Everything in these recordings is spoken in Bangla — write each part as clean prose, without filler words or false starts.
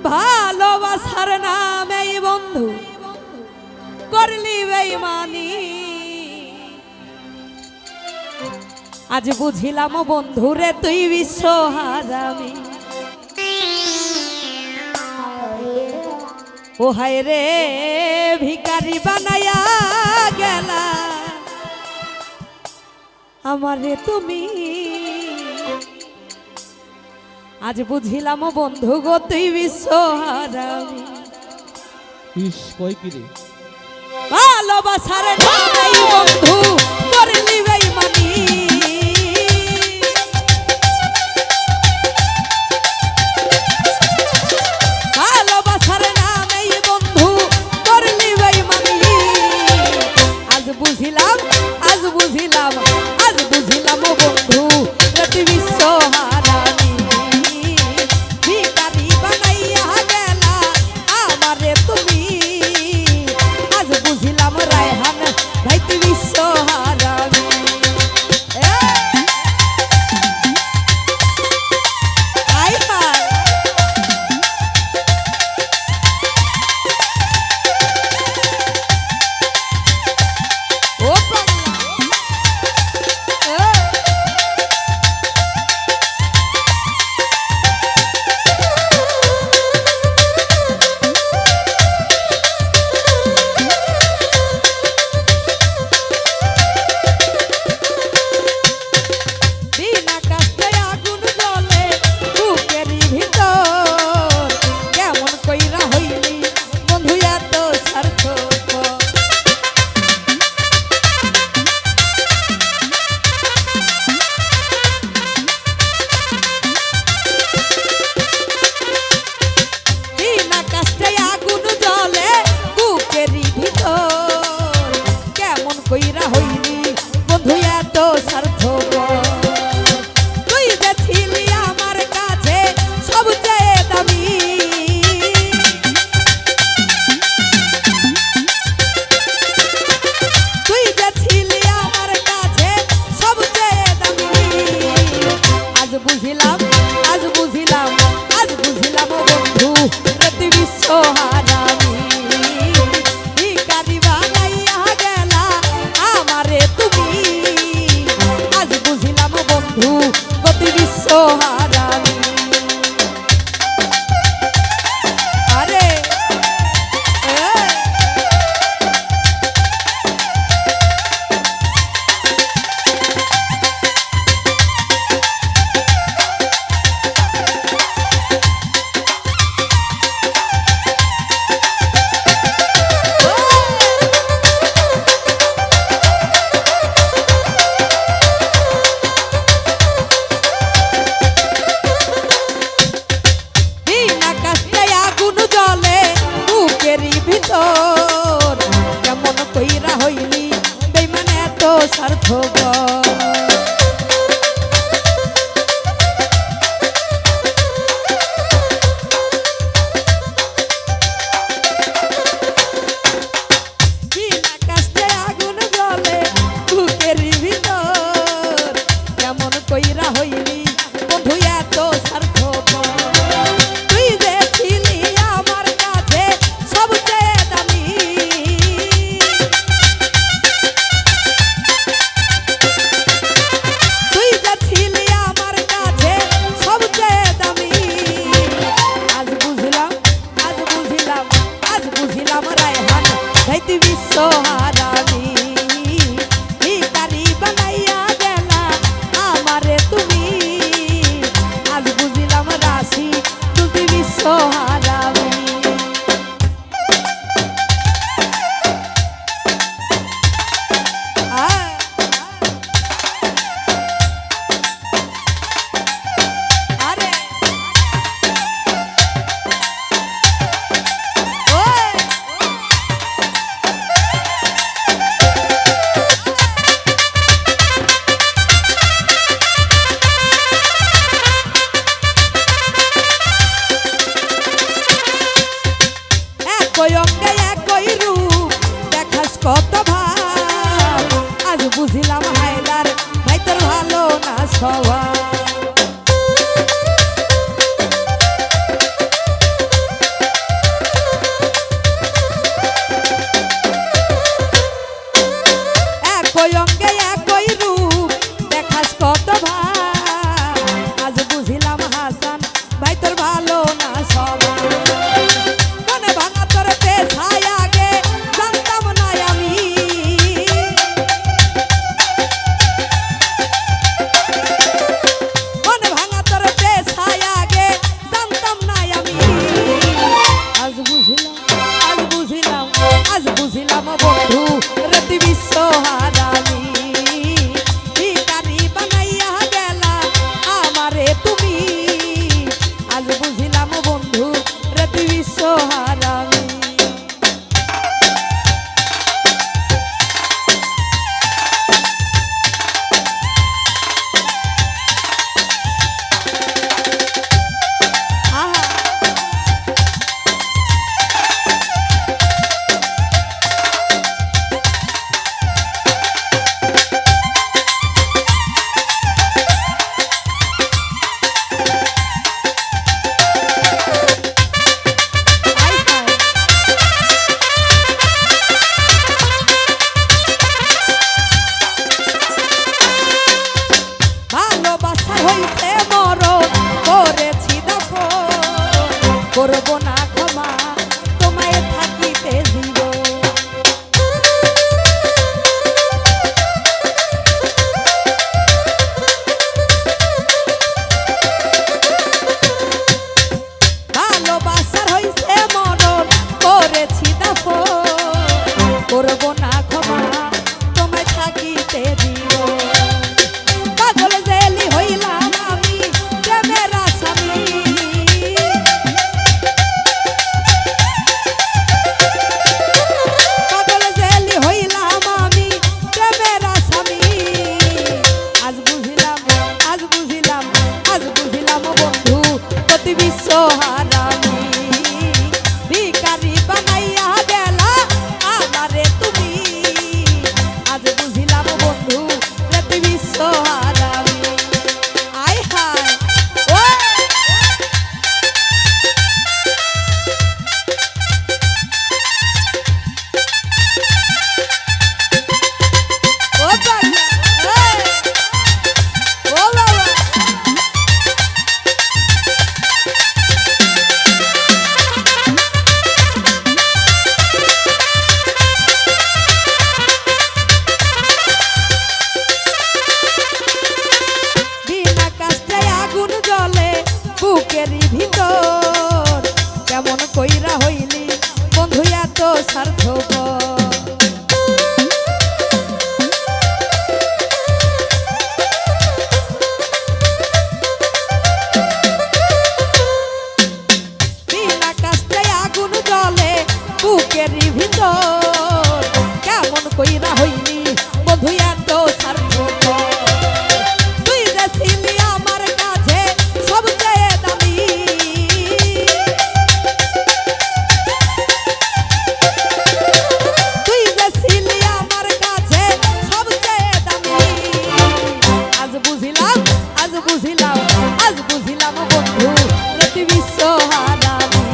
ভালোবাসার নামে বন্ধু করলি বেঈমানি। আজ বুঝিলাম বন্ধুরে তুই বিশ্ব হারামি। ও হায় রে ভিখারি বানায়া গেলা আমারে তুমি। আজ বুঝিলাম বন্ধু গো তুই বিশ্ব হারামি। ইস কই কি রে ভালোবাসার নামে বন্ধু করলি বেঈমানি। ভালোবাসার নামে বন্ধু করলি বেঈমানি। আজ বুঝিলাম আজ বুঝিলাম আজ বুঝিলাম বন্ধু তুই বিশ্ব হারামি। ভিখারি বানাইয়া গেলা আমারে তুমি। আজ বুঝিলাম রায়হান ভাই তুই বিশ্ব হারামি। আই হায় ও পাগলা বিনা কষ্টে আগুন জ্বলে বুকেরই ভিতর। কেমন কইরা হইলি বন্ধু এত স্বার্থপর। বিনা কষ্টে আগুন জ্বলে বুকেরই ভিতর। কেমন কইরা হইলি বন্ধু এত স্বার্থপর। তুই যে ছিলি আমার কাছে সবচেয়ে দামি। তুই যে ছিলি আমার কাছে সবচেয়ে দামি। আজ বুঝিলাম আজ বুঝিলাম আজ বুঝিলাম বন্ধু রে তুই বিশ্ব হারামি। ভিখারি বানাইয়া গেলা আমারে তুমি। আজ বুঝিলাম বন্ধু গতি বিশ্ব হারামি। আরে বিনা কষ্টে আগুন জ্বলে বুকেরই ভিতর। কেমন কইরা হইলি বেঈমান এত স্বার্থপর। বিনা কষ্টে আগুন জ্বলে বুকেরই ভিতর। কেমন কইরা হইলি বন্ধু এত স্বার্থপর। তুই যে ছিলি আমার কাছে সবচেয়ে দামি। সবাই মনে ভাঙা তোর পেছায় আগে জানতাম না আমি মনে ভাঙা তোর পেছায় আগে জানতাম না আমি আজ বুঝিলাম আজ বুঝিলাম বন্ধু রতি বিশ্ব হারামি ভিখারি বানাইয়া গেলা আমারে তুমি আজ বুঝিলাম বন্ধু রতি বিশ্ব হারামি হইতে মরণ করেছি দেখো করব না ক্ষমা তোমায় থাকিতে দিব ভালোবাসার হইছে মরণ করেছি দেখো করব না ক্ষমা তোমায় থাকিতে দিব পাগল জেলি হইলাম আমি প্রেমের আসামি পাগল জেলি হইলাম আমি প্রেমের আসামি আজ বুঝিলাম বন্ধু প্রতি বিশ্ব হারামি ভিখারি বানাইয়া গেলা আমারে তুমি আজ বুঝিলাম বন্ধু প্রতি বিশ্ব হারামি আয় হায় ও পাগলা ও বাবা বিনা কাষ্টে আগুন জ্বলে বুকেরই ভিতর কেমন কইরা হইলি বন্ধু এত স্বার্থপর বিনা কাষ্টে আগুন জ্বলে বুকেরই ভিতর কেমন কইরা হইলি বন্ধু এত স্বার্থপর তুই যে ছিলি আমার কাছে সবচেয়ে দামি তুই যে ছিলি আমার কাছে সবচেয়ে দামি আজ বুঝিলাম বন্ধু প্রতি বিশ্ব হারামি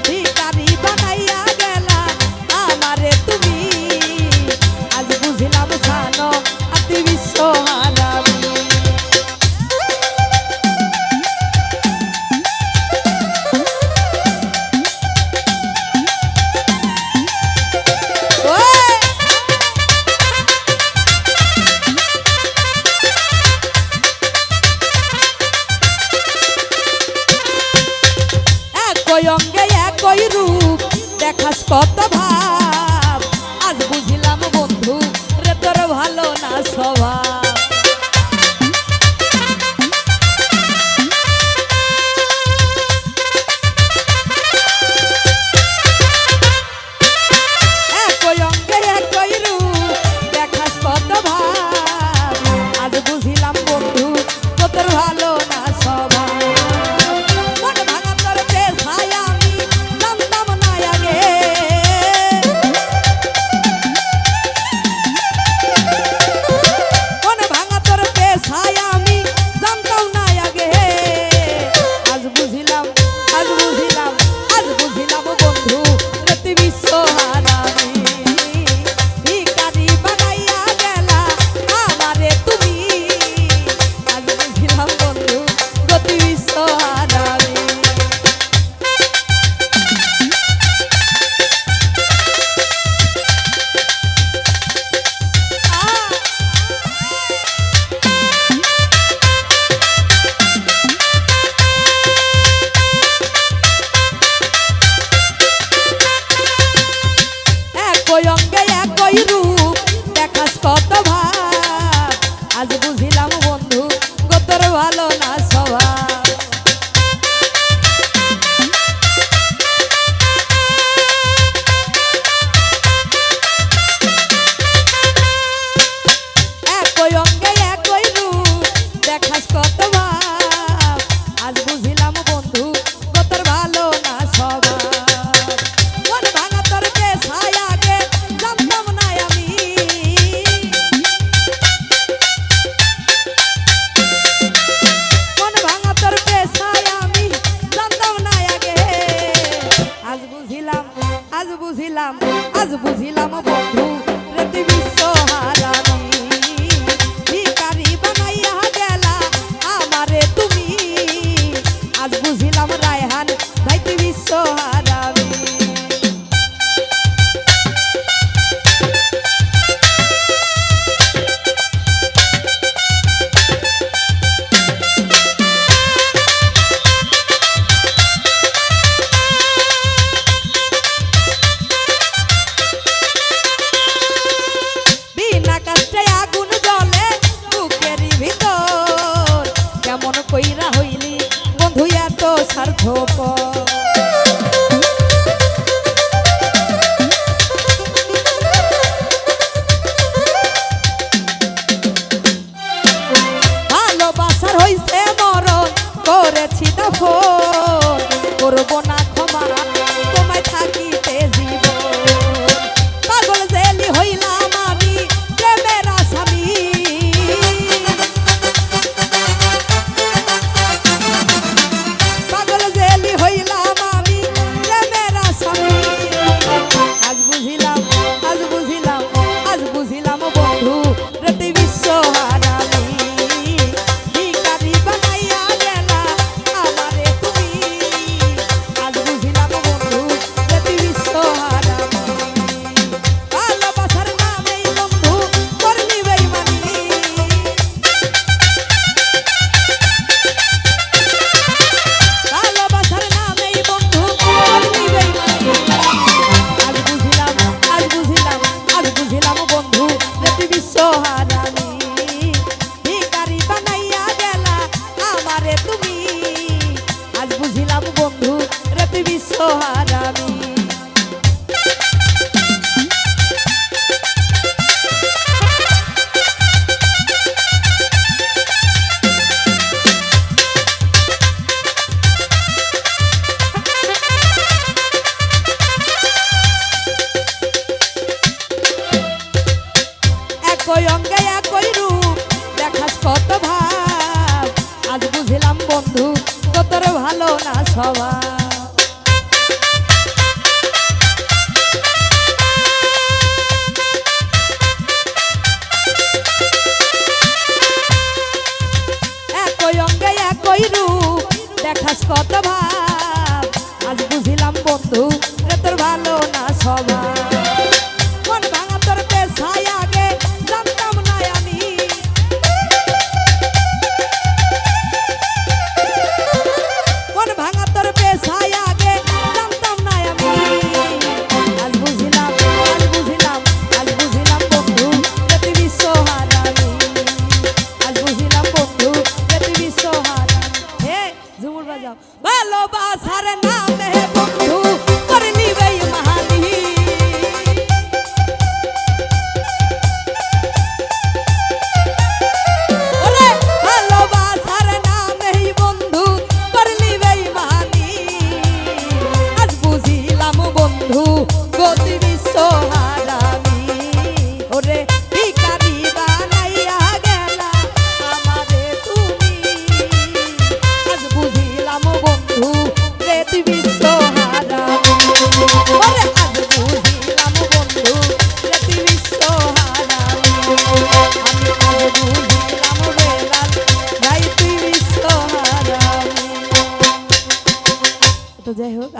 ভিখারি বানাইয়া গেলা আমারে তুমি আজ বুঝিলাম জানো অতি বিশ্ব হারামি একই অঙ্গে একই রূপ দেখাস কত ভাব আজ বুঝিলাম বন্ধু রে তোর ভালো না স্বভাব একই অঙ্গে একই রূপ দেখাস কত ভাব আজ বুঝিলাম বন্ধু তোর ভালো না স্বভাব মন ভাঙা তোর পেছায় আমি জানতাম না আগে বুঝিলাম আজ বুঝিলাম বন্ধু রেতি বিশ্ব হারামি ভিখারি বানাইয়া গেলা আমারে তুমি আজ বুঝিলাম রায়হান ভাই তুই বিশ্ব হারামি কইরা হইলি বন্ধু এত স্বার্থপর ভালোবাসার হইছে মরণ করেছি দাফন করব না ক্ষমা তোমায় থাকিতে জীবন পাগল জেলি হইলাম আমি প্রেমের আসামি একই অঙ্গে একই রূপ দেখাস কত ভাব আজ বুঝলাম বন্ধু তোর ভালো না স্বভাব একই অঙ্গে একই রূপ দেখাস কত ভাব আজ বুঝলাম বন্ধু তোর ভালো না স্বভাব মন ভাঙা তোর পেশায় আগে জানতাম না আমি মন ভাঙা তোর পেশায় আগে জানতাম না আমি আজ বুঝিলাম বন্ধু রেতি বিশ্ব হারামি আজ বুঝিলাম বন্ধু রেতি বিশ্ব হারামি হে ঝুমুর বাজাও ভালোবাসার নামে বন্ধু করলি বেঈমানি গতি বিশ্ব হারামি ওরে ভিখারি বানাইয়া গেলা আমারে তুমি আজ বুঝিলাম বন্ধু রেতি বিশ্ব হারামি ওরে আজ বুঝিলাম বন্ধু রেতি বিশ্ব হারামি আমি আজ বুঝিলাম বেলাল ভাই তুই বিশ্ব হারামি তো যাই হোক